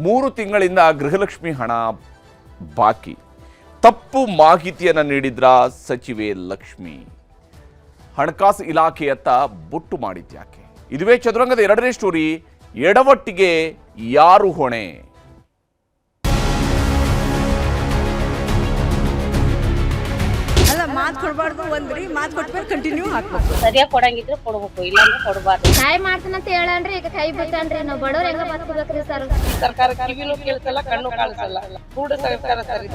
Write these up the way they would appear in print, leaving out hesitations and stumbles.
3 ತಿಂಗಳಿಂದ ಗೃಹಲಕ್ಷ್ಮಿ ಹಣ ಬಾಕಿ. ತಪ್ಪು ಮಾಹಿತಿಯನ್ನು ನೀಡಿದ್ರ ಸಚಿವೆ ಲಕ್ಷ್ಮಿ. ಹಣಕಾಸು ಇಲಾಖೆಯತ್ತ ಬೊಟ್ಟು ಮಾಡಿದ್ಯಾಕೆ? ಇದುವೇ ಚದುರಂಗದ 2ನೇ ಸ್ಟೋರಿ. ಎಡವಟ್ಟಿಗೆ ಯಾರು ಹೊಣೆ? ಮಾತು ಕೊಡಬಾರ್ದು ಒಂದ್ರಿ, ಮಾತು ಕೊಟ್ಮೇಲೆ ಕಂಟಿನ್ಯೂ ಹಾಕ್ಬೇಕು. ಸರಿಯಾಗಿ ಕೊಡಂಗಿದ್ರೆ ಕೊಡ್ಬೇಕು, ಇಲ್ಲಾಂದ್ರೆ ಕೊಡಬಾರ್ದು. ಸಹಾಯ ಮಾಡ್ತಾನಂತ ಹೇಳನ್ರಿ, ಈಗ ಕೈ ಬಿಟ್ಟನ್ರಿ. ನಾವು ಬಡವ್ರ ಹೆಂಗ ಬದುಕಬೇಕ್ರಿ ಸರ್? ಸರ್ಕಾರ ಕಿವಿನೂ ಕೇಳಿಸಲ್ಲ, ಕಣ್ಣು ಕಾಣಿಸಲ್ಲ. ಕೂಡ ಸರ್ಕಾರ ಸರಿ.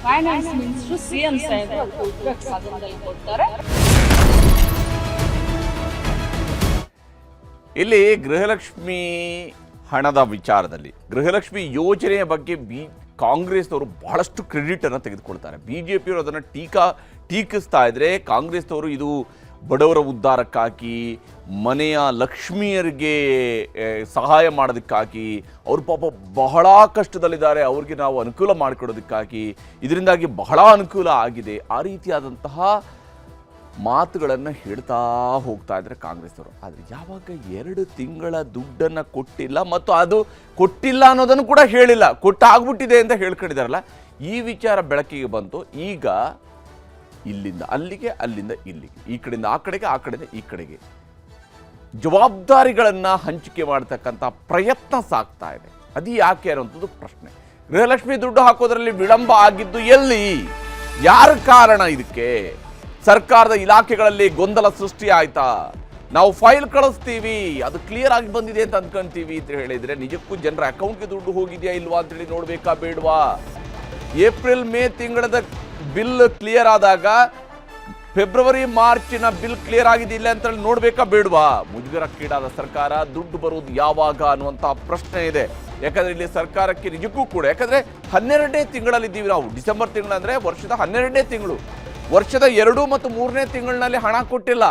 ಫೈನಾನ್ಸ್ ಮಿನಿಸ್ಟರ್ ಸಿಎಂ ಸಾಹೇಬರು ಸದನದಲ್ಲಿ ಕೊಡ್ತಾರೆ. ಇಲ್ಲಿ ಗೃಹಲಕ್ಷ್ಮಿ ಹಣದ ವಿಚಾರದಲ್ಲಿ, ಗೃಹಲಕ್ಷ್ಮಿ ಯೋಜನೆಯ ಬಗ್ಗೆ ಕಾಂಗ್ರೆಸ್ನವರು ಬಹಳಷ್ಟು ಕ್ರೆಡಿಟ್ ಅನ್ನು ತೆಗೆದುಕೊಳ್ತಾರೆ. ಬಿಜೆಪಿಯವರು ಅದನ್ನು ಟೀಕಿಸ್ತಾ ಇದ್ರೆ, ಕಾಂಗ್ರೆಸ್ನವರು ಇದು ಬಡವರ ಉದ್ಧಾರಕ್ಕಾಗಿ, ಮನೆಯ ಲಕ್ಷ್ಮಿಯರಿಗೆ ಸಹಾಯ ಮಾಡೋದಕ್ಕಾಗಿ, ಅವರು ಪಾಪ ಬಹಳ ಕಷ್ಟದಲ್ಲಿದ್ದಾರೆ, ಅವ್ರಿಗೆ ನಾವು ಅನುಕೂಲ ಮಾಡಿಕೊಡೋದಕ್ಕಾಗಿ, ಇದರಿಂದಾಗಿ ಬಹಳ ಅನುಕೂಲ ಆಗಿದೆ, ಆ ರೀತಿಯಾದಂತಹ ಮಾತುಗಳನ್ನು ಹೇಳ್ತಾ ಹೋಗ್ತಾ ಇದ್ದಾರೆ ಕಾಂಗ್ರೆಸ್ನವರು. ಆದರೆ ಯಾವಾಗ 2 ತಿಂಗಳ ದುಡ್ಡನ್ನು ಕೊಟ್ಟಿಲ್ಲ ಮತ್ತು ಅದು ಕೊಟ್ಟಿಲ್ಲ ಅನ್ನೋದನ್ನು ಕೂಡ ಹೇಳಿಲ್ಲ, ಕೊಟ್ಟಾಗ್ಬಿಟ್ಟಿದೆ ಅಂತ ಹೇಳ್ಕೊಂಡಿದ್ದಾರಲ್ಲ, ಈ ವಿಚಾರ ಬೆಳಕಿಗೆ ಬಂತು. ಈಗ ಇಲ್ಲಿಂದ ಅಲ್ಲಿಗೆ, ಅಲ್ಲಿಂದ ಇಲ್ಲಿಗೆ, ಈ ಕಡೆಯಿಂದ ಆ ಕಡೆಗೆ, ಆ ಕಡೆಯಿಂದ ಈ ಕಡೆಗೆ ಜವಾಬ್ದಾರಿಗಳನ್ನು ಹಂಚಿಕೆ ಮಾಡ್ತಕ್ಕಂಥ ಪ್ರಯತ್ನ ಸಾಗ್ತಾ ಇದೆ. ಅದು ಯಾಕೆ ಅನ್ನೋಂಥದ್ದು ಪ್ರಶ್ನೆ. ಗೃಹಲಕ್ಷ್ಮಿ ದುಡ್ಡು ಹಾಕೋದ್ರಲ್ಲಿ ವಿಳಂಬ ಆಗಿದ್ದು ಎಲ್ಲಿ? ಯಾರ ಕಾರಣ ಇದಕ್ಕೆ? ಸರ್ಕಾರದ ಇಲಾಖೆಗಳಲ್ಲಿ ಗೊಂದಲ ಸೃಷ್ಟಿ ಆಯ್ತಾ? ನಾವು ಫೈಲ್ ಕಳಿಸ್ತೀವಿ, ಅದು ಕ್ಲಿಯರ್ ಆಗಿ ಬಂದಿದೆ ಅಂತ ಅನ್ಕೊಂತೀವಿ ಅಂತ ಹೇಳಿದ್ರೆ, ನಿಜಕ್ಕೂ ಜನರ ಅಕೌಂಟ್ಗೆ ದುಡ್ಡು ಹೋಗಿದೆಯಾ ಇಲ್ವಾ ಅಂತೇಳಿ ನೋಡ್ಬೇಕಾ ಬೇಡವಾ? ಏಪ್ರಿಲ್ ಮೇ ತಿಂಗಳದ ಬಿಲ್ ಕ್ಲಿಯರ್ ಆದಾಗ ಫೆಬ್ರವರಿ ಮಾರ್ಚಿನ ಬಿಲ್ ಕ್ಲಿಯರ್ ಆಗಿದ್ದಿಲ್ಲ ಅಂತೇಳಿ ನೋಡ್ಬೇಕಾ ಬೇಡವಾ? ಮುಜುಗರಕ್ಕೀಡಾದ ಸರ್ಕಾರ, ದುಡ್ಡು ಬರುವುದು ಯಾವಾಗ ಅನ್ನುವಂಥ ಪ್ರಶ್ನೆ ಇದೆ. ಯಾಕಂದ್ರೆ ಇಲ್ಲಿ ಸರ್ಕಾರಕ್ಕೆ ನಿಜಕ್ಕೂ ಕೂಡ, ಯಾಕಂದ್ರೆ 12ನೇ ತಿಂಗಳಲ್ಲಿದ್ದೀವಿ ನಾವು. ಡಿಸೆಂಬರ್ ತಿಂಗಳಂದ್ರೆ ವರ್ಷದ 12ನೇ ತಿಂಗಳು. ವರ್ಷದ 2 ಮತ್ತು 3ನೇ ತಿಂಗಳಿನಲ್ಲಿ ಹಣ ಕೊಟ್ಟಿಲ್ಲ.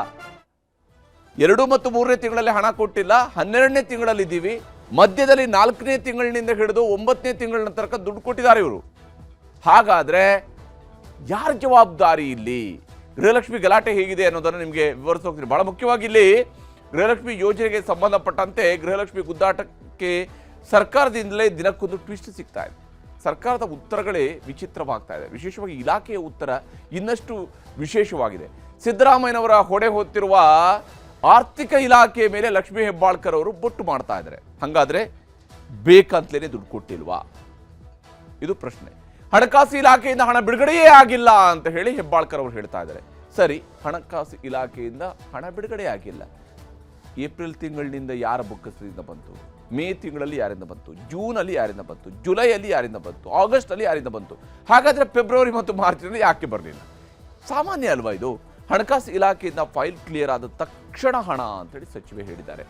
2 ಮತ್ತು 3ನೇ ತಿಂಗಳಲ್ಲಿ ಹಣ ಕೊಟ್ಟಿಲ್ಲ. 12ನೇ ತಿಂಗಳಲ್ಲಿದ್ದೀವಿ. ಮಧ್ಯದಲ್ಲಿ 4ನೇ ತಿಂಗಳಿನಿಂದ ಹಿಡಿದು 9ನೇ ತಿಂಗಳ ತನಕ ದುಡ್ಡು ಕೊಟ್ಟಿದ್ದಾರೆ ಇವರು. ಹಾಗಾದ್ರೆ ಯಾರ ಜವಾಬ್ದಾರಿ ಇಲ್ಲಿ? ಗೃಹಲಕ್ಷ್ಮಿ ಗಲಾಟೆ ಹೇಗಿದೆ ಅನ್ನೋದನ್ನು ನಿಮಗೆ ವಿವರಿಸಿ ಹೋಗ್ತೀನಿ. ಬಹಳ ಮುಖ್ಯವಾಗಿ ಇಲ್ಲಿ ಗೃಹಲಕ್ಷ್ಮಿ ಯೋಜನೆಗೆ ಸಂಬಂಧಪಟ್ಟಂತೆ ಗೃಹಲಕ್ಷ್ಮಿ ಗುದ್ದಾಟಕ್ಕೆ ಸರ್ಕಾರದಿಂದಲೇ ದಿನಕ್ಕೊಂದು ಟ್ವಿಸ್ಟ್ ಸಿಗ್ತಾ ಇದೆ. ಸರ್ಕಾರದ ಉತ್ತರಗಳೇ ವಿಚಿತ್ರವಾಗ್ತಾ ಇದೆ. ವಿಶೇಷವಾಗಿ ಇಲಾಖೆಯ ಉತ್ತರ ಇನ್ನಷ್ಟು ವಿಶೇಷವಾಗಿದೆ. ಸಿದ್ದರಾಮಯ್ಯನವರ ಹೊಡೆ ಹೊತ್ತಿರುವ ಆರ್ಥಿಕ ಇಲಾಖೆಯ ಮೇಲೆ ಲಕ್ಷ್ಮೀ ಹೆಬ್ಬಾಳ್ಕರ್ ಅವರು ಬೊಟ್ಟು ಮಾಡ್ತಾ ಇದ್ದಾರೆ. ಹಾಗಾದ್ರೆ ಬೇಕಂತಲೇ ದುಡ್ಡು ಕೊಟ್ಟಿಲ್ವಾ? ಇದು ಪ್ರಶ್ನೆ. ಹಣಕಾಸು ಇಲಾಖೆಯಿಂದ ಹಣ ಬಿಡುಗಡೆಯೇ ಆಗಿಲ್ಲ ಅಂತ ಹೇಳಿ ಹೆಬ್ಬಾಳ್ಕರ್ ಅವರು ಹೇಳ್ತಾ ಇದ್ದಾರೆ. ಸರಿ, ಹಣಕಾಸು ಇಲಾಖೆಯಿಂದ ಹಣ ಬಿಡುಗಡೆ ಆಗಿಲ್ಲ. ಏಪ್ರಿಲ್ ತಿಂಗಳಿನಿಂದ ಯಾರ ಬೊಕ್ಕಸದಿಂದ ಬಂತು? ಮೇ ತಿಂಗಳಲ್ಲಿ ಯಾರಿಂದ ಬಂತು? ಜೂನಲ್ಲಿ ಯಾರಿಂದ ಬಂತು? ಜುಲೈಯಲ್ಲಿ ಯಾರಿಂದ ಬಂತು? ಆಗಸ್ಟಲ್ಲಿ ಯಾರಿಂದ ಬಂತು? ಹಾಗಾದರೆ ಫೆಬ್ರವರಿ ಮತ್ತು ಮಾರ್ಚ್ನಲ್ಲಿ ಯಾಕೆ ಬರಲಿಲ್ಲ? ಸಾಮಾನ್ಯ ಅಲ್ವಾ ಇದು? ಹಣಕಾಸು ಇಲಾಖೆಯಿಂದ ಫೈಲ್ ಕ್ಲಿಯರ್ ಆದ ತಕ್ಷಣ ಹಣ ಅಂತೇಳಿ ಸಚಿವೆ ಹೇಳಿದ್ದಾರೆ.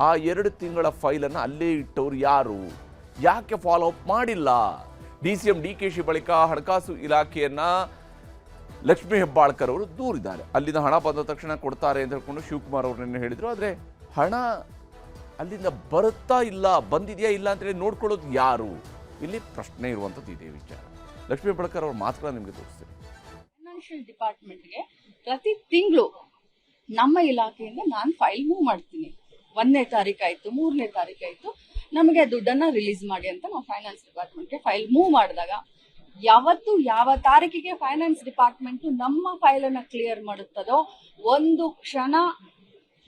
ಆ 2 ತಿಂಗಳ ಫೈಲನ್ನು ಅಲ್ಲೇ ಇಟ್ಟವರು ಯಾರು? ಯಾಕೆ ಫಾಲೋ ಅಪ್ ಮಾಡಿಲ್ಲ? DCM DKಶಿ ಬಳಿಕ ಹಣಕಾಸು ಇಲಾಖೆಯನ್ನ ಲಕ್ಷ್ಮೀ ಹೆಬ್ಬಾಳ್ಕರ್ ಅವರು ದೂರಿದ್ದಾರೆ. ಅಲ್ಲಿಂದ ಹಣ ಬಂದ ತಕ್ಷಣ ಕೊಡ್ತಾರೆ ಅಂತ ಹೇಳ್ಕೊಂಡು ಶಿವಕುಮಾರ್ ಅವರು ನಿನ್ನೆ ಹೇಳಿದರು. ಆದರೆ ಹಣ ಅಲ್ಲಿಂದ ಬರುತ್ತಾ ಇಲ್ಲ, ಬಂದಿದೆಯಾ ಇಲ್ಲ ಅಂತೇಳಿ ನೋಡ್ಕೊಳ್ಳೋದು ಯಾರು? ಇಲ್ಲಿ ಪ್ರಶ್ನೆ ಇರುವಂಥದ್ದು ಇದೇ ವಿಚಾರ. ಲಕ್ಷ್ಮೀ ಹೆಬ್ಬಾಳ್ಕರ್ ಅವ್ರ ಮಾತುಗಳನ್ನ ನಿಮಗೆ ತೋರಿಸ್ತೀನಿ. ಫೈನಾನ್ಷಿಯಲ್ ಡಿಪಾರ್ಟ್ಮೆಂಟ್ಗೆ ಪ್ರತಿ ತಿಂಗಳು ನಮ್ಮ ಇಲಾಖೆಯಿಂದ ನಾನು ಫೈಲ್ ಮೂವ್ ಮಾಡ್ತೀನಿ. 1ನೇ ತಾರೀಕಾಯ್ತು, 3ನೇ ತಾರೀಕಾಯ್ತು, ನಮಗೆ ದುಡ್ಡನ್ನ ರಿಲೀಸ್ ಮಾಡಿ ಅಂತ ನಾವು ಫೈನಾನ್ಸ್ ಡಿಪಾರ್ಟ್ಮೆಂಟ್ಗೆ ಫೈಲ್ ಮೂವ್ ಮಾಡಿದಾಗ, ಯಾವತ್ತು ಯಾವ ತಾರೀಕಿಗೆ ಫೈನಾನ್ಸ್ ಡಿಪಾರ್ಟ್ಮೆಂಟ್ ನಮ್ಮ ಫೈಲನ್ನು ಕ್ಲಿಯರ್ ಮಾಡುತ್ತದೋ ಒಂದು ಕ್ಷಣ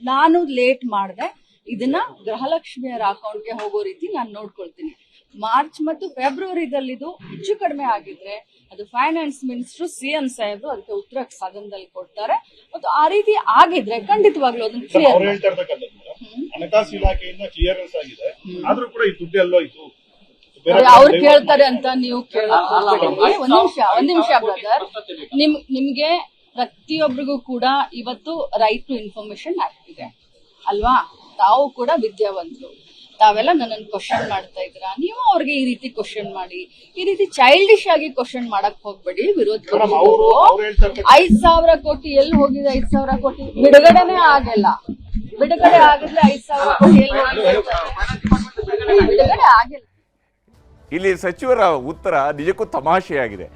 ನಾನು ಲೇಟ್ ಮಾಡಿದೆ, ಇದನ್ನ ಗೃಹಲಕ್ಷ್ಮಿಯರ ಅಕೌಂಟ್ಗೆ ಹೋಗೋ ರೀತಿ ನಾನು ನೋಡ್ಕೊಳ್ತೀನಿ. ಮಾರ್ಚ್ ಮತ್ತು ಫೆಬ್ರವರಿದಲ್ಲಿದು ಹೆಚ್ಚು ಕಡಿಮೆ ಆಗಿದ್ರೆ ಅದು ಫೈನಾನ್ಸ್ ಮಿನಿಸ್ಟರ್ ಸಿಎಂ ಸಾಹೇಬರು ಅದಕ್ಕೆ ಉತ್ತರ ಸದನದಲ್ಲಿ ಕೊಡ್ತಾರೆ. ಮತ್ತು ಆ ರೀತಿ ಆಗಿದ್ರೆ ಖಂಡಿತವಾಗ್ಲೂ ಅದನ್ನ ಕ್ಲಿಯರ್. ಹಣಕಾಸು ಇಲಾಖೆಯಿಂದ ಕ್ಲಿಯರೆನ್ಸ್ ಆಗಿದೆ, ಆದ್ರೂ ಕೂಡ ಈ ದುಡ್ಡು ಎಲ್ಲೋ ಇತ್ತು ಅವ್ರು ಕೇಳ್ತಾರೆ ಅಂತ ನೀವು ಒಂದ್ ನಿಮಿಷ ಬ್ರದರ್. ನಿಮ್ಗೆ ಪ್ರತಿಯೊಬ್ಬರಿಗೂ ಕೂಡ ಇವತ್ತು ರೈಟ್ ಟು ಇನ್ಫಾರ್ಮೇಶನ್ ಆಕ್ಟ್ ಇದೆ ಅಲ್ವಾ? ತಾವು ಕೂಡ ವಿದ್ಯಾವಂತರು, ತಾವೆಲ್ಲ ನನ್ನನ್ನು ಕ್ವಶನ್ ಮಾಡ್ತಾ ಇದ್ದೀರಾ. ನೀವು ಅವ್ರಿಗೆ ಈ ರೀತಿ ಕ್ವಶನ್ ಮಾಡಿ, ಈ ರೀತಿ ಚೈಲ್ಡಿಶ್ ಆಗಿ ಕ್ವಶನ್ ಮಾಡಕ್ ಹೋಗ್ಬೇಡಿ. ವಿರೋಧ ಪಕ್ಷದವರು 5,000 ಕೋಟಿ ಎಲ್ಲಿ ಹೋಗಿದೆ? 5,000 ಕೋಟಿ ಬಿಡುಗಡೆನೇ ಆಗಿಲ್ಲ. ಬಿಡುಗಡೆ ಆಗಿದ್ರೆ 5,000 ಕೋಟಿ ಎಲ್ಲಿ ಹೋಗಿದೆ? ಬಿಡುಗಡೆ ಆಗಿಲ್ಲ. ಇಲ್ಲಿ ಸಚಿವರ ಉತ್ತರ ನಿಜಕ್ಕೂ ತಮಾಷೆಯಾಗಿದೆ.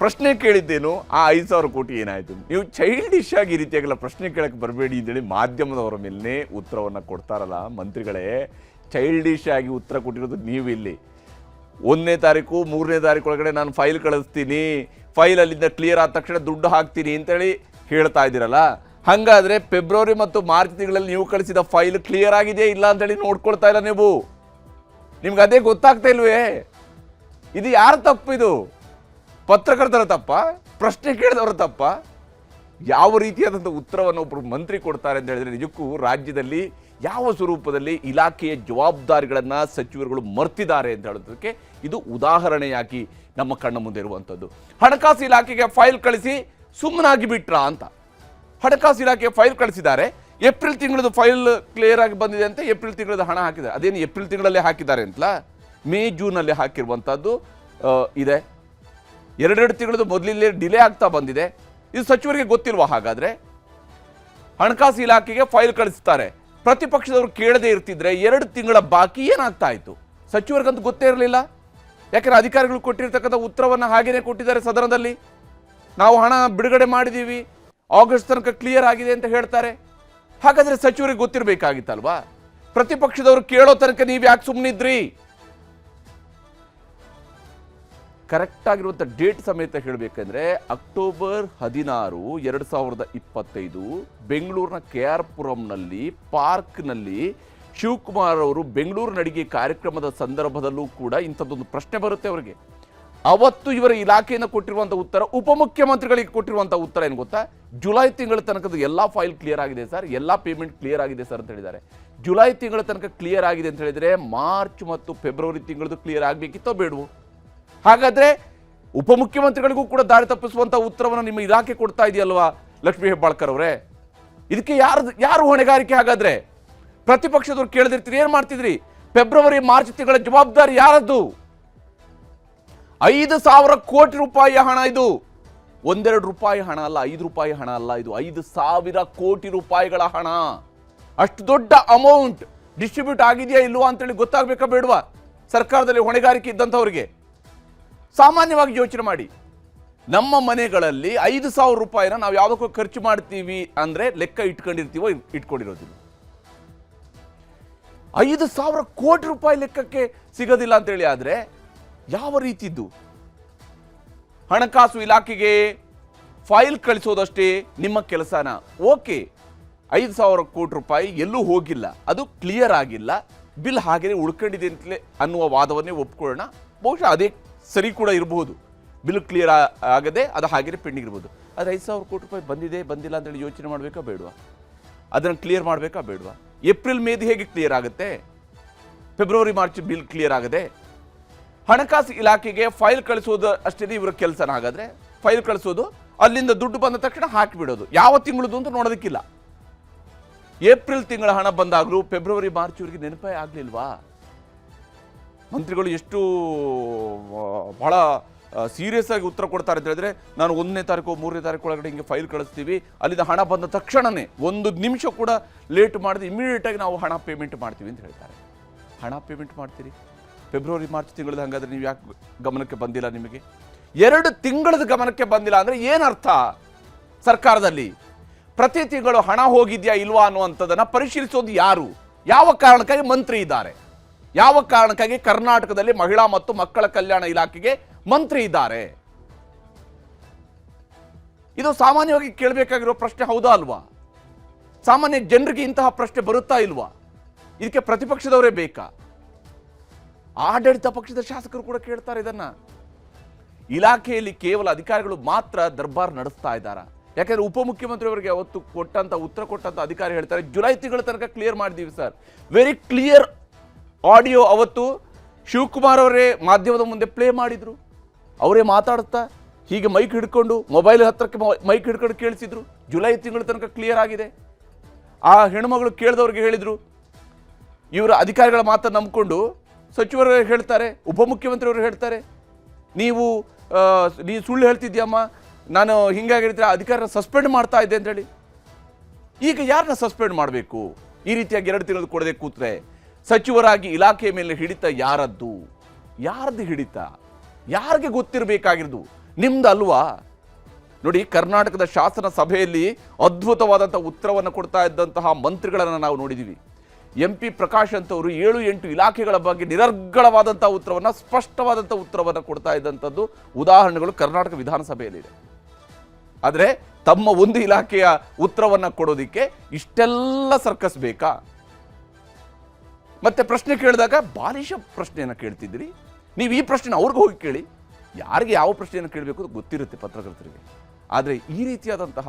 ಪ್ರಶ್ನೆ ಕೇಳಿದ್ದೇನು, ಆ 5,000 ಕೋಟಿ ಏನಾಯಿತು? ನೀವು ಚೈಲ್ಡಿಶ್ ಆಗಿ ಈ ರೀತಿಯಾಗೆಲ್ಲ ಪ್ರಶ್ನೆ ಕೇಳಕ್ಕೆ ಬರಬೇಡಿ ಅಂತೇಳಿ ಮಾಧ್ಯಮದವರ ಮೇಲೇ ಉತ್ತರವನ್ನು ಕೊಡ್ತಾರಲ್ಲ ಮಂತ್ರಿಗಳೇ. ಚೈಲ್ಡಿಶ್ ಆಗಿ ಉತ್ತರ ಕೊಟ್ಟಿರೋದು ನೀವು ಇಲ್ಲಿ. 1ನೇ ತಾರೀಕು 3ನೇ ತಾರೀಕು ಒಳಗಡೆ ನಾನು ಫೈಲ್ ಕಳಿಸ್ತೀನಿ, ಫೈಲ್ ಅಲ್ಲಿಂದ ಕ್ಲಿಯರ್ ಆದ ತಕ್ಷಣ ದುಡ್ಡು ಹಾಕ್ತೀನಿ ಅಂತೇಳಿ ಹೇಳ್ತಾ ಇದ್ದೀರಲ್ಲ. ಹಾಗಾದರೆ ಫೆಬ್ರವರಿ ಮತ್ತು ಮಾರ್ಚ್ ತಿಂಗಳಲ್ಲಿ ನೀವು ಕಳಿಸಿದ ಫೈಲ್ ಕ್ಲಿಯರ್ ಆಗಿದೆ ಇಲ್ಲ ಅಂತೇಳಿ ನೋಡ್ಕೊಳ್ತಾ ಇಲ್ಲ ನೀವು. ನಿಮ್ಗೆ ಅದೇ ಗೊತ್ತಾಗ್ತಾ ಇಲ್ವೇ? ಇದು ಯಾರ ತಪ್ಪು? ಇದು ಪತ್ರಕರ್ತರ ತಪ್ಪ? ಪ್ರಶ್ನೆ ಕೇಳಿದವರ ತಪ್ಪ? ಯಾವ ರೀತಿಯಾದಂಥ ಉತ್ತರವನ್ನು ಒಬ್ಬರು ಮಂತ್ರಿ ಕೊಡ್ತಾರೆ ಅಂತ ಹೇಳಿದ್ರೆ ನಿಜಕ್ಕೂ ರಾಜ್ಯದಲ್ಲಿ ಯಾವ ಸ್ವರೂಪದಲ್ಲಿ ಇಲಾಖೆಯ ಜವಾಬ್ದಾರಿಗಳನ್ನು ಸಚಿವರುಗಳು ಮರ್ತಿದ್ದಾರೆ ಅಂತ ಹೇಳೋದಕ್ಕೆ ಇದು ಉದಾಹರಣೆಯಾಗಿ ನಮ್ಮ ಕಣ್ಣ ಮುಂದೆ ಇರುವಂಥದ್ದು. ಹಣಕಾಸು ಇಲಾಖೆಗೆ ಫೈಲ್ ಕಳಿಸಿ ಸುಮ್ಮನಾಗಿ ಬಿಟ್ರಾ ಅಂತ. ಹಣಕಾಸು ಇಲಾಖೆ ಫೈಲ್ ಕಳಿಸಿದ್ದಾರೆ, ಏಪ್ರಿಲ್ ತಿಂಗಳದ್ದು ಫೈಲ್ ಕ್ಲಿಯರ್ ಆಗಿ ಬಂದಿದೆ ಅಂತ ಏಪ್ರಿಲ್ ತಿಂಗಳದ್ದು ಹಣ ಹಾಕಿದ್ದಾರೆ. ಅದೇನು ಏಪ್ರಿಲ್ ತಿಂಗಳಲ್ಲೇ ಹಾಕಿದ್ದಾರೆ ಅಂತಲ್ಲ, ಮೇ ಜೂನಲ್ಲಿ ಹಾಕಿರುವಂಥದ್ದು ಇದೆ. 2 ತಿಂಗಳದ್ದು ಮೊದಲಿಲ್ಲೇ ಡಿಲೇ ಆಗ್ತಾ ಬಂದಿದೆ. ಇದು ಸಚಿವರಿಗೆ ಗೊತ್ತಿಲ್ವಾ? ಹಾಗಾದರೆ ಹಣಕಾಸು ಇಲಾಖೆಗೆ ಫೈಲ್ ಕಳಿಸ್ತಾರೆ, ಪ್ರತಿಪಕ್ಷದವರು ಕೇಳದೇ ಇರ್ತಿದ್ರೆ 2 ತಿಂಗಳ ಬಾಕಿ ಏನಾಗ್ತಾ ಇತ್ತು? ಸಚಿವರಿಗಂತೂ ಗೊತ್ತೇ ಇರಲಿಲ್ಲ. ಯಾಕಂದರೆ ಅಧಿಕಾರಿಗಳು ಕೊಟ್ಟಿರ್ತಕ್ಕಂಥ ಉತ್ತರವನ್ನು ಹಾಗೇನೆ ಕೊಟ್ಟಿದ್ದಾರೆ ಸದನದಲ್ಲಿ. ನಾವು ಹಣ ಬಿಡುಗಡೆ ಮಾಡಿದ್ದೀವಿ, ಆಗಸ್ಟ್ ತನಕ ಕ್ಲಿಯರ್ ಆಗಿದೆ ಅಂತ ಹೇಳ್ತಾರೆ. ಹಾಗಾದರೆ ಸಚಿವರಿಗೆ ಗೊತ್ತಿರಬೇಕಾಗಿತ್ತಲ್ವಾ? ಪ್ರತಿಪಕ್ಷದವರು ಕೇಳೋ ತನಕ ನೀವು ಯಾಕೆ ಸುಮ್ಮನಿದ್ರಿ? ಕರೆಕ್ಟ್ ಆಗಿರುವಂಥ ಡೇಟ್ ಸಮೇತ ಹೇಳಬೇಕಂದ್ರೆ ಅಕ್ಟೋಬರ್ 16, 2025 ಬೆಂಗಳೂರಿನ KR ಪುರಂನಲ್ಲಿ ಪಾರ್ಕ್ನಲ್ಲಿ ಶಿವಕುಮಾರ್ ಅವರು ಬೆಂಗಳೂರು ನಡಿಗೆ ಕಾರ್ಯಕ್ರಮದ ಸಂದರ್ಭದಲ್ಲೂ ಕೂಡ ಇಂಥದ್ದೊಂದು ಪ್ರಶ್ನೆ ಬರುತ್ತೆ ಅವರಿಗೆ. ಅವತ್ತು ಇವರ ಇಲಾಖೆಯನ್ನು ಕೊಟ್ಟಿರುವಂಥ ಉತ್ತರ, ಉಪಮುಖ್ಯಮಂತ್ರಿಗಳಿಗೆ ಕೊಟ್ಟಿರುವಂಥ ಉತ್ತರ ಏನು ಗೊತ್ತಾ? ಜುಲೈ ತಿಂಗಳ ತನಕದ ಎಲ್ಲ ಫೈಲ್ ಕ್ಲಿಯರ್ ಆಗಿದೆ ಸರ್, ಎಲ್ಲ ಪೇಮೆಂಟ್ ಕ್ಲಿಯರ್ ಆಗಿದೆ ಸರ್ ಅಂತ ಹೇಳಿದ್ದಾರೆ. ಜುಲೈ ತಿಂಗಳ ತನಕ ಕ್ಲಿಯರ್ ಆಗಿದೆ ಅಂತ ಹೇಳಿದರೆ ಮಾರ್ಚ್ ಮತ್ತು ಫೆಬ್ರವರಿ ತಿಂಗಳದ್ದು ಕ್ಲಿಯರ್ ಆಗಬೇಕಿತ್ತೋ ಬೇಡವೋ? ಹಾಗಾದರೆ ಉಪಮುಖ್ಯಮಂತ್ರಿಗಳಿಗೂ ಕೂಡ ದಾರಿ ತಪ್ಪಿಸುವಂಥ ಉತ್ತರವನ್ನು ನಿಮ್ಮ ಇಲಾಖೆ ಕೊಡ್ತಾ ಇದೆಯಲ್ವಾ ಲಕ್ಷ್ಮೀ ಹೆಬ್ಬಾಳ್ಕರ್ ಅವರೇ? ಇದಕ್ಕೆ ಯಾರು ಹೊಣೆಗಾರಿಕೆ? ಹಾಗಾದರೆ ಪ್ರತಿಪಕ್ಷದವ್ರು ಕೇಳದಿರ್ತೀರಿ, ಏನು ಮಾಡ್ತಿದ್ರಿ? ಫೆಬ್ರವರಿ ಮಾರ್ಚ್ ತಿಂಗಳ ಜವಾಬ್ದಾರಿ ಯಾರದ್ದು? 5,000 ಕೋಟಿ ರೂಪಾಯಿಯ ಹಣ ಇದು. 1-2 ರೂಪಾಯಿ ಹಣ ಅಲ್ಲ, 5 ರೂಪಾಯಿ ಹಣ ಅಲ್ಲ, ಇದು 5,000 ಕೋಟಿ ರೂಪಾಯಿಗಳ ಹಣ. ಅಷ್ಟು ದೊಡ್ಡ ಅಮೌಂಟ್ ಡಿಸ್ಟ್ರಿಬ್ಯೂಟ್ ಆಗಿದೆಯಾ ಇಲ್ವಾ ಅಂತೇಳಿ ಗೊತ್ತಾಗಬೇಕಾ ಬೇಡವಾ ಸರ್ಕಾರದಲ್ಲಿ ಹೊಣೆಗಾರಿಕೆ ಇದ್ದಂಥವ್ರಿಗೆ? ಸಾಮಾನ್ಯವಾಗಿ ಯೋಚನೆ ಮಾಡಿ, ನಮ್ಮ ಮನೆಗಳಲ್ಲಿ 5,000 ರೂಪಾಯಿನ ನಾವು ಯಾವುದಕ್ಕೂ ಖರ್ಚು ಮಾಡ್ತೀವಿ ಅಂದರೆ ಲೆಕ್ಕ ಇಟ್ಕೊಂಡಿರ್ತೀವೋ ಇಟ್ಕೊಂಡಿರೋದಿಲ್ಲ. 5,000 ಕೋಟಿ ರೂಪಾಯಿ ಲೆಕ್ಕಕ್ಕೆ ಸಿಗೋದಿಲ್ಲ ಅಂತೇಳಿ ಆದರೆ ಯಾವ ರೀತಿದ್ದು? ಹಣಕಾಸು ಇಲಾಖೆಗೆ ಫೈಲ್ ಕಳಿಸೋದಷ್ಟೇ ನಿಮ್ಮ ಕೆಲಸನ? ಓಕೆ, 5,000 ಕೋಟಿ ರೂಪಾಯಿ ಎಲ್ಲೂ ಹೋಗಿಲ್ಲ, ಅದು ಕ್ಲಿಯರ್ ಆಗಿಲ್ಲ, ಬಿಲ್ ಹಾಗೆಯೇ ಉಳ್ಕೊಂಡಿದೆ ಅಂತಲೇ ಅನ್ನುವ ವಾದವನ್ನೇ ಒಪ್ಕೊಳ್ಳೋಣ. ಬಹುಶಃ ಅದೇ ಸರಿ ಕೂಡ ಇರಬಹುದು. ಬಿಲ್ ಕ್ಲಿಯರ್ ಆಗದೆ ಅದು ಹಾಗೆಯೇ ಪೆಂಡಿಂಗ್ ಇರ್ಬೋದು. ಆದರೆ 5,000 ಕೋಟಿ ರೂಪಾಯಿ ಬಂದಿದೆ ಬಂದಿಲ್ಲ ಅಂತೇಳಿ ಯೋಚನೆ ಮಾಡಬೇಕಾ ಬೇಡವಾ? ಅದನ್ನು ಕ್ಲಿಯರ್ ಮಾಡಬೇಕಾ ಬೇಡವಾ? ಏಪ್ರಿಲ್ ಮೇದು ಹೇಗೆ ಕ್ಲಿಯರ್ ಆಗುತ್ತೆ? ಫೆಬ್ರವರಿ ಮಾರ್ಚ್ ಬಿಲ್ ಕ್ಲಿಯರ್ ಆಗದೆ? ಹಣಕಾಸು ಇಲಾಖೆಗೆ ಫೈಲ್ ಕಳಿಸೋದು ಅಷ್ಟೇ ಇವರ ಕೆಲಸನ? ಹಾಗಾದರೆ ಫೈಲ್ ಕಳಿಸೋದು, ಅಲ್ಲಿಂದ ದುಡ್ಡು ಬಂದ ತಕ್ಷಣ ಹಾಕಿಬಿಡೋದು, ಯಾವ ತಿಂಗಳದ್ದು ಅಂತ ನೋಡೋದಕ್ಕಿಲ್ಲ. ಏಪ್ರಿಲ್ ತಿಂಗಳ ಹಣ ಬಂದಾಗಲೂ ಫೆಬ್ರವರಿ ಮಾರ್ಚ್ ಇವರಿಗೆ ನೆನಪೇ ಆಗಲಿಲ್ವಾ? ಮಂತ್ರಿಗಳು ಎಷ್ಟು ಬಹಳ ಸೀರಿಯಸ್ ಆಗಿ ಉತ್ತರ ಕೊಡ್ತಾರೆ ಅಂತ ಹೇಳಿದ್ರೆ, ನಾನು 1ನೇ ತಾರೀಕು 3ನೇ ತಾರೀಕು ಒಳಗಡೆ ಹಿಂಗೆ ಫೈಲ್ ಕಳಿಸ್ತೀವಿ, ಅಲ್ಲಿಂದ ಹಣ ಬಂದ ತಕ್ಷಣವೇ 1 ನಿಮಿಷ ಕೂಡ ಲೇಟ್ ಮಾಡಿದ್ರೆ ಇಮಿಡಿಯೇಟಾಗಿ ನಾವು ಹಣ ಪೇಮೆಂಟ್ ಮಾಡ್ತೀವಿ ಅಂತ ಹೇಳ್ತಾರೆ. ಹಣ ಪೇಮೆಂಟ್ ಮಾಡ್ತೀರಿ ಫೆಬ್ರವರಿ ಮಾರ್ಚ್ ತಿಂಗಳದ್ದು, ಹಾಗಾದರೆ ನೀವು ಯಾಕೆ ಗಮನಕ್ಕೆ ಬಂದಿಲ್ಲ? ನಿಮಗೆ 2 ತಿಂಗಳದ ಗಮನಕ್ಕೆ ಬಂದಿಲ್ಲ ಅಂದರೆ ಏನರ್ಥ? ಸರ್ಕಾರದಲ್ಲಿ ಪ್ರತಿ ತಿಂಗಳು ಹಣ ಹೋಗಿದೆಯಾ ಇಲ್ವಾ ಅನ್ನುವಂಥದ್ದನ್ನು ಪರಿಶೀಲಿಸೋದು ಯಾರು? ಯಾವ ಕಾರಣಕ್ಕಾಗಿ ಮಂತ್ರಿ ಇದ್ದಾರೆ? ಯಾವ ಕಾರಣಕ್ಕಾಗಿ ಕರ್ನಾಟಕದಲ್ಲಿ ಮಹಿಳಾ ಮತ್ತು ಮಕ್ಕಳ ಕಲ್ಯಾಣ ಇಲಾಖೆಗೆ ಮಂತ್ರಿ ಇದ್ದಾರೆ? ಇದು ಸಾಮಾನ್ಯವಾಗಿ ಕೇಳಬೇಕಾಗಿರೋ ಪ್ರಶ್ನೆ, ಹೌದಾ ಅಲ್ವಾ? ಸಾಮಾನ್ಯ ಜನರಿಗೆ ಇಂತಹ ಪ್ರಶ್ನೆ ಬರುತ್ತಾ ಇಲ್ವಾ? ಇದಕ್ಕೆ ಪ್ರತಿಪಕ್ಷದವರೇ ಬೇಕಾ? ಆಡಳಿತ ಪಕ್ಷದ ಶಾಸಕರು ಕೂಡ ಕೇಳ್ತಾರೆ ಇದನ್ನ. ಇಲಾಖೆಯಲ್ಲಿ ಕೇವಲ ಅಧಿಕಾರಿಗಳು ಮಾತ್ರ ದರ್ಬಾರ್ ನಡೆಸ್ತಾ ಇದ್ದಾರಾ? ಯಾಕಂದ್ರೆ ಉಪಮುಖ್ಯಮಂತ್ರಿಯವರಿಗೆ ಅವತ್ತು ಉತ್ತರ ಕೊಟ್ಟಂತ ಅಧಿಕಾರಿ ಹೇಳ್ತಾರೆ, ಜುಲೈ ತಿಂಗಳ ತನಕ ಕ್ಲಿಯರ್ ಮಾಡಿದೀವಿ ಸರ್. ವೆರಿ ಕ್ಲಿಯರ್ ಆಡಿಯೋ ಅವತ್ತು ಶಿವಕುಮಾರ್ ಅವರೇ ಮಾಧ್ಯಮದ ಮುಂದೆ ಪ್ಲೇ ಮಾಡಿದ್ರು. ಅವರೇ ಮಾತಾಡುತ್ತಾ ಹೀಗೆ ಮೈಕ್ ಹಿಡ್ಕೊಂಡು, ಮೊಬೈಲ್ ಹತ್ರಕ್ಕೆ ಮೈಕ್ ಹಿಡ್ಕೊಂಡು ಕೇಳಿಸಿದ್ರು, ಜುಲೈ ತಿಂಗಳ ತನಕ ಕ್ಲಿಯರ್ ಆಗಿದೆ. ಆ ಹೆಣ್ಮಗಳು ಕೇಳಿದವ್ರಿಗೆ ಹೇಳಿದ್ರು, ಇವರ ಅಧಿಕಾರಿಗಳ ಮಾತನ್ನು ನಂಬಿಕೊಂಡು ಸಚಿವರು ಹೇಳ್ತಾರೆ, ಉಪಮುಖ್ಯಮಂತ್ರಿಯವರು ಹೇಳ್ತಾರೆ, ನೀನು ಸುಳ್ಳು ಹೇಳ್ತಿದ್ಯಮ್ಮ, ನಾನು ಹಿಂಗಾಗಿ ಹೇಳಿದ್ರೆ ಅಧಿಕಾರಿನ ಸಸ್ಪೆಂಡ್ ಮಾಡ್ತಾ ಇದ್ದೆ ಅಂತೇಳಿ. ಈಗ ಯಾರನ್ನ ಸಸ್ಪೆಂಡ್ ಮಾಡಬೇಕು? ಈ ರೀತಿಯಾಗಿ 2 ತಿಂಗಳು ಕೊಡದೆ ಕೂತ್ರೆ ಸಚಿವರಾಗಿ ಇಲಾಖೆ ಮೇಲೆ ಹಿಡಿತ ಯಾರದ್ದು? ಯಾರದ್ದು ಹಿಡಿತ? ಯಾರಿಗೆ ಗೊತ್ತಿರಬೇಕಾಗಿರೋದು? ನಿಮ್ದು ಅಲ್ವಾ? ನೋಡಿ, ಕರ್ನಾಟಕದ ಶಾಸನ ಸಭೆಯಲ್ಲಿ ಅದ್ಭುತವಾದಂಥ ಉತ್ತರವನ್ನು ಕೊಡ್ತಾ ಇದ್ದಂತಹ ಮಂತ್ರಿಗಳನ್ನು ನಾವು ನೋಡಿದ್ದೀವಿ. MP ಪ್ರಕಾಶ್ ಅಂತವರು 7-8 ಇಲಾಖೆಗಳ ಬಗ್ಗೆ ನಿರರ್ಗಳವಾದಂಥ ಉತ್ತರವನ್ನು, ಸ್ಪಷ್ಟವಾದಂಥ ಉತ್ತರವನ್ನು ಕೊಡ್ತಾ ಇದ್ದಂಥದ್ದು ಉದಾಹರಣೆಗಳು ಕರ್ನಾಟಕ ವಿಧಾನಸಭೆಯಲ್ಲಿದೆ. ಆದರೆ ತಮ್ಮ ಒಂದು ಇಲಾಖೆಯ ಉತ್ತರವನ್ನು ಕೊಡೋದಿಕ್ಕೆ ಇಷ್ಟೆಲ್ಲ ಸರ್ಕಸ್ ಬೇಕಾ? ಮತ್ತೆ ಪ್ರಶ್ನೆ ಕೇಳಿದಾಗ ಬಾಲಿಶ ಪ್ರಶ್ನೆಯನ್ನು ಕೇಳ್ತಿದ್ದೀರಿ. ನೀವು ಈ ಪ್ರಶ್ನೆ ಅವ್ರಿಗೆ ಹೋಗಿ ಕೇಳಿ. ಯಾರಿಗೆ ಯಾವ ಪ್ರಶ್ನೆಯನ್ನು ಕೇಳಬೇಕು ಅಂತ ಗೊತ್ತಿರುತ್ತೆ ಪತ್ರಕರ್ತರಿಗೆ. ಆದರೆ ಈ ರೀತಿಯಾದಂತಹ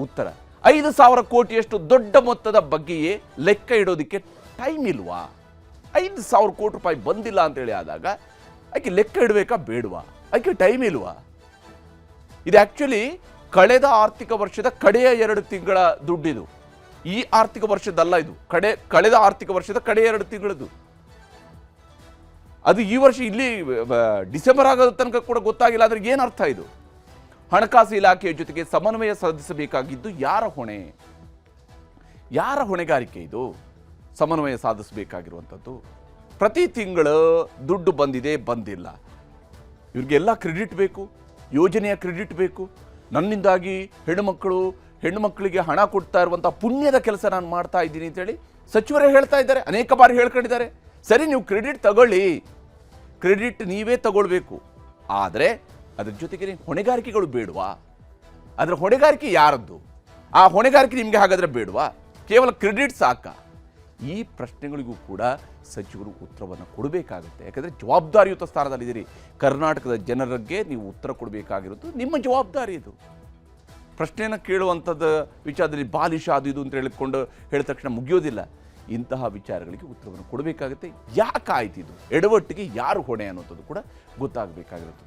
ಉತ್ತರ 5,000 ಕೋಟಿಯಷ್ಟು ದೊಡ್ಡ ಮೊತ್ತದ ಬಗ್ಗೆಯೇ ಲೆಕ್ಕ ಇಡೋದಕ್ಕೆ ಟೈಮ್ ಇಲ್ವಾ? 5,000 ಕೋಟಿ ರೂಪಾಯಿ ಬಂದಿಲ್ಲ ಅಂತೇಳಿ ಆದಾಗ ಆಕೆ ಲೆಕ್ಕ ಇಡಬೇಕಾ ಬೇಡವಾ? ಆಕೆ ಟೈಮ್ ಇಲ್ವಾ? ಇದು ಆ್ಯಕ್ಚುಲಿ ಕಳೆದ ಆರ್ಥಿಕ ವರ್ಷದ ಕಡೆಯ 2 ತಿಂಗಳ ದುಡ್ಡಿದು. ಈ ಆರ್ಥಿಕ ವರ್ಷದಲ್ಲ ಇದು, ಕಳೆದ ಆರ್ಥಿಕ ವರ್ಷದ ಕಡೆಯ 2 ತಿಂಗಳದ್ದು. ಅದು ಈ ವರ್ಷ ಇಲ್ಲಿ ಡಿಸೆಂಬರ್ ಆಗೋದ ತನಕ ಕೂಡ ಗೊತ್ತಾಗಿಲ್ಲ. ಅದ್ರ ಏನು ಅರ್ಥ ಇದು? ಹಣಕಾಸು ಇಲಾಖೆಯ ಜೊತೆಗೆ ಸಮನ್ವಯ ಸಾಧಿಸಬೇಕಾಗಿದ್ದು ಯಾರ ಹೊಣೆ? ಯಾರ ಹೊಣೆಗಾರಿಕೆ ಇದು? ಸಮನ್ವಯ ಸಾಧಿಸಬೇಕಾಗಿರುವಂಥದ್ದು. ಪ್ರತಿ ತಿಂಗಳು ದುಡ್ಡು ಬಂದಿದೆ, ಬಂದಿಲ್ಲ, ಇವ್ರಿಗೆಲ್ಲ ಕ್ರೆಡಿಟ್ ಬೇಕು, ಯೋಜನೆಯ ಕ್ರೆಡಿಟ್ ಬೇಕು. ನನ್ನಿಂದಾಗಿ ಹೆಣ್ಣು ಮಕ್ಕಳಿಗೆ ಹಣ ಕೊಡ್ತಾ ಇರುವಂಥ ಪುಣ್ಯದ ಕೆಲಸ ನಾನು ಮಾಡ್ತಾ ಇದ್ದೀನಿ ಅಂತೇಳಿ ಸಚಿವರೇ ಹೇಳ್ತಾ ಇದ್ದಾರೆ, ಅನೇಕ ಬಾರಿ ಹೇಳ್ಕೊಂಡಿದ್ದಾರೆ. ಸರಿ, ನೀವು ಕ್ರೆಡಿಟ್ ತಗೊಳ್ಳಿ, ಕ್ರೆಡಿಟ್ ನೀವೇ ತಗೊಳ್ಬೇಕು. ಆದರೆ ಅದ್ರ ಜೊತೆಗೆ ಹೊಣೆಗಾರಿಕೆಗಳು ಬೇಡವಾ? ಅದರ ಹೊಣೆಗಾರಿಕೆ ಯಾರದ್ದು? ಆ ಹೊಣೆಗಾರಿಕೆ ನಿಮಗೆ ಹಾಗಾದರೆ ಬೇಡವಾ? ಕೇವಲ ಕ್ರೆಡಿಟ್ ಸಾಕಾ? ಈ ಪ್ರಶ್ನೆಗಳಿಗೂ ಕೂಡ ಸಚಿವರು ಉತ್ತರವನ್ನು ಕೊಡಬೇಕಾಗುತ್ತೆ. ಯಾಕಂದರೆ ಜವಾಬ್ದಾರಿಯುತ ಸ್ಥಾನದಲ್ಲಿದ್ದೀರಿ. ಕರ್ನಾಟಕದ ಜನರಿಗೆ ನೀವು ಉತ್ತರ ಕೊಡಬೇಕಾಗಿರೋದು ನಿಮ್ಮ ಜವಾಬ್ದಾರಿ. ಇದು ಪ್ರಶ್ನೆಯನ್ನು ಕೇಳುವಂಥದ್ದು ವಿಚಾರದಲ್ಲಿ ಬಾಲಿಶ ಅದು ಇದು ಅಂತ ಹೇಳಿದ ತಕ್ಷಣ ಮುಗಿಯೋದಿಲ್ಲ. ಇಂತಹ ವಿಚಾರಗಳಿಗೆ ಉತ್ತರವನ್ನು ಕೊಡಬೇಕಾಗುತ್ತೆ. ಯಾಕಾಯ್ತಿದು? ಎಡವಟ್ಟಿಗೆ ಯಾರು ಹೊಣೆ ಅನ್ನೋಂಥದ್ದು ಕೂಡ ಗೊತ್ತಾಗಬೇಕಾಗಿರುತ್ತೆ.